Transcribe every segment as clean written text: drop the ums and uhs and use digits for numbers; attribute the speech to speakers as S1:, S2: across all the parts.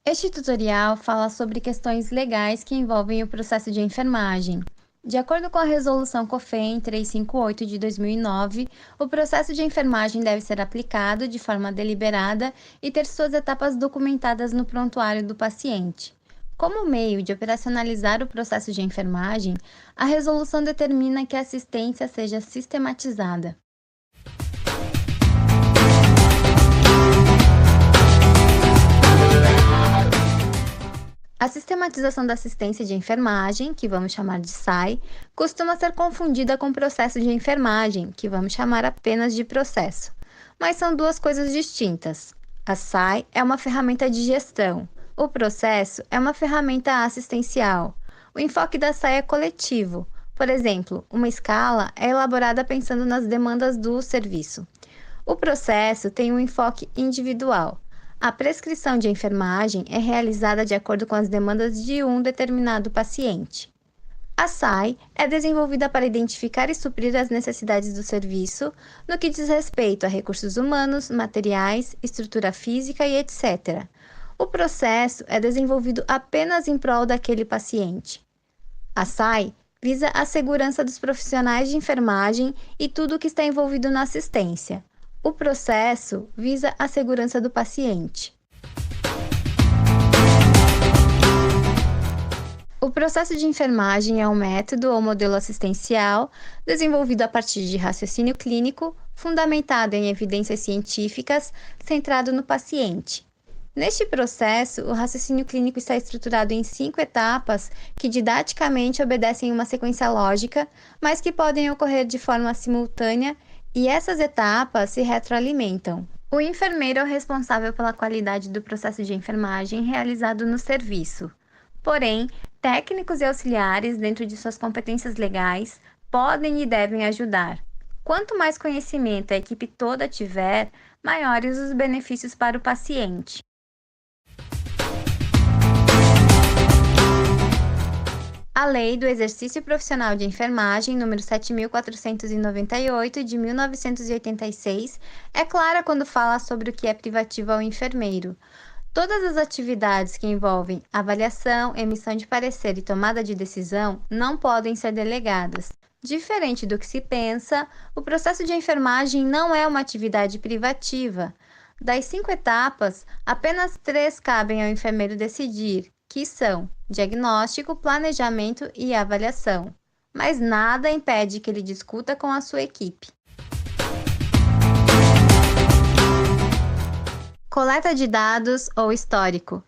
S1: Este tutorial fala sobre questões legais que envolvem o processo de enfermagem. De acordo com a Resolução COFEN 358 de 2009, o processo de enfermagem deve ser aplicado de forma deliberada e ter suas etapas documentadas no prontuário do paciente. Como meio de operacionalizar o processo de enfermagem, a resolução determina que a assistência seja sistematizada. A sistematização da assistência de enfermagem, que vamos chamar de SAI, costuma ser confundida com o processo de enfermagem, que vamos chamar apenas de processo. Mas são duas coisas distintas. A SAI é uma ferramenta de gestão. O processo é uma ferramenta assistencial. O enfoque da SAI é coletivo. Por exemplo, uma escala é elaborada pensando nas demandas do serviço. O processo tem um enfoque individual. A prescrição de enfermagem é realizada de acordo com as demandas de um determinado paciente. A SAI é desenvolvida para identificar e suprir as necessidades do serviço, no que diz respeito a recursos humanos, materiais, estrutura física e etc. O processo é desenvolvido apenas em prol daquele paciente. A SAI visa a segurança dos profissionais de enfermagem e tudo o que está envolvido na assistência. O processo visa a segurança do paciente. O processo de enfermagem é um método ou modelo assistencial desenvolvido a partir de raciocínio clínico, fundamentado em evidências científicas, centrado no paciente. Neste processo, o raciocínio clínico está estruturado em 5 etapas que didaticamente obedecem uma sequência lógica, mas que podem ocorrer de forma simultânea, e essas etapas se retroalimentam. O enfermeiro é o responsável pela qualidade do processo de enfermagem realizado no serviço. Porém, técnicos e auxiliares, dentro de suas competências legais, podem e devem ajudar. Quanto mais conhecimento a equipe toda tiver, maiores os benefícios para o paciente. A Lei do Exercício Profissional de Enfermagem, número 7.498, de 1986, é clara quando fala sobre o que é privativo ao enfermeiro. Todas as atividades que envolvem avaliação, emissão de parecer e tomada de decisão não podem ser delegadas. Diferente do que se pensa, o processo de enfermagem não é uma atividade privativa. Das 5 etapas, apenas 3 cabem ao enfermeiro decidir, que são diagnóstico, planejamento e avaliação, mas nada impede que ele discuta com a sua equipe. Coleta de dados ou histórico.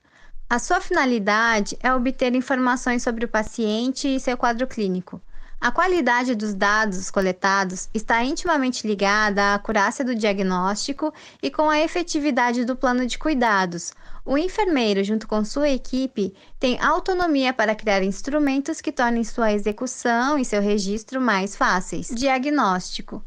S1: A sua finalidade é obter informações sobre o paciente e seu quadro clínico. A qualidade dos dados coletados está intimamente ligada à acurácia do diagnóstico e com a efetividade do plano de cuidados. O enfermeiro, junto com sua equipe, tem autonomia para criar instrumentos que tornem sua execução e seu registro mais fáceis. Diagnóstico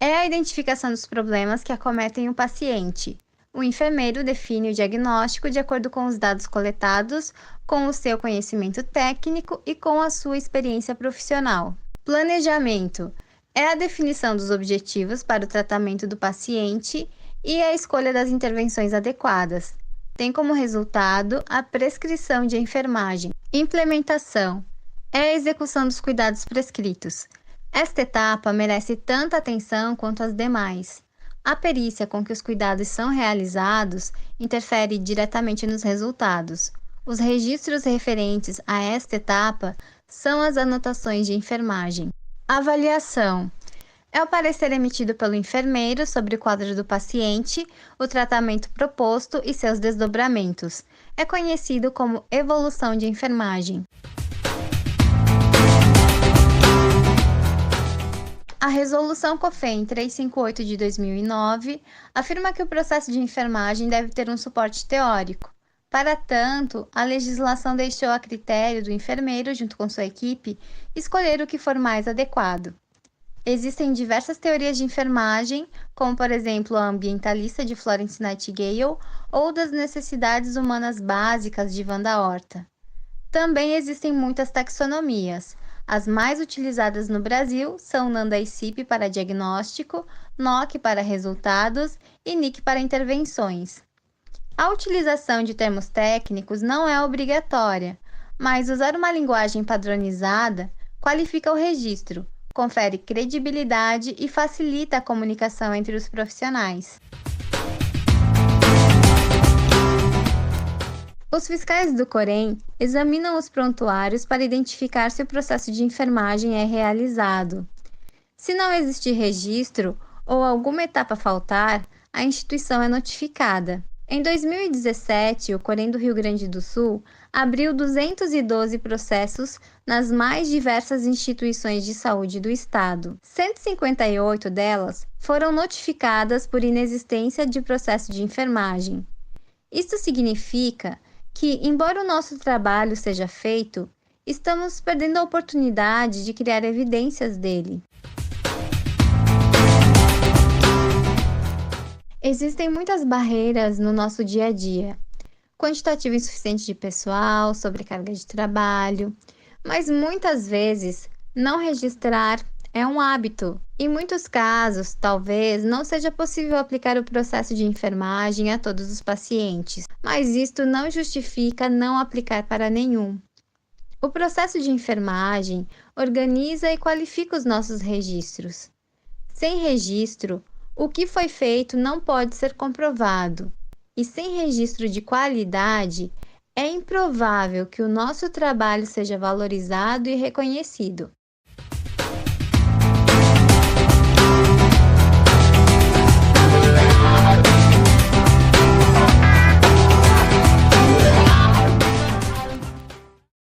S1: é a identificação dos problemas que acometem o paciente. O enfermeiro define o diagnóstico de acordo com os dados coletados, com o seu conhecimento técnico e com a sua experiência profissional. Planejamento é a definição dos objetivos para o tratamento do paciente e a escolha das intervenções adequadas. Tem como resultado a prescrição de enfermagem. Implementação é a execução dos cuidados prescritos. Esta etapa merece tanta atenção quanto as demais. A perícia com que os cuidados são realizados interfere diretamente nos resultados. Os registros referentes a esta etapa são as anotações de enfermagem. Avaliação é o parecer emitido pelo enfermeiro sobre o quadro do paciente, o tratamento proposto e seus desdobramentos. É conhecido como evolução de enfermagem. A Resolução COFEN 358 de 2009 afirma que o processo de enfermagem deve ter um suporte teórico. Para tanto, a legislação deixou a critério do enfermeiro, junto com sua equipe, escolher o que for mais adequado. Existem diversas teorias de enfermagem, como por exemplo a ambientalista de Florence Nightingale ou das necessidades humanas básicas de Wanda Horta. Também existem muitas taxonomias. As mais utilizadas no Brasil são Nanda e CIP para diagnóstico, NOC para resultados e NIC para intervenções. A utilização de termos técnicos não é obrigatória, mas usar uma linguagem padronizada qualifica o registro, confere credibilidade e facilita a comunicação entre os profissionais. Os fiscais do Corém examinam os prontuários para identificar se o processo de enfermagem é realizado. Se não existir registro ou alguma etapa faltar, a instituição é notificada. Em 2017, o Corém do Rio Grande do Sul abriu 212 processos nas mais diversas instituições de saúde do estado. 158 delas foram notificadas por inexistência de processo de enfermagem. Isso significa que, embora o nosso trabalho seja feito, estamos perdendo a oportunidade de criar evidências dele. Existem muitas barreiras no nosso dia a dia. Quantitativo insuficiente de pessoal, sobrecarga de trabalho, mas muitas vezes não registrar é um hábito. Em muitos casos, talvez não seja possível aplicar o processo de enfermagem a todos os pacientes, mas isto não justifica não aplicar para nenhum. O processo de enfermagem organiza e qualifica os nossos registros. Sem registro, o que foi feito não pode ser comprovado, e sem registro de qualidade, é improvável que o nosso trabalho seja valorizado e reconhecido.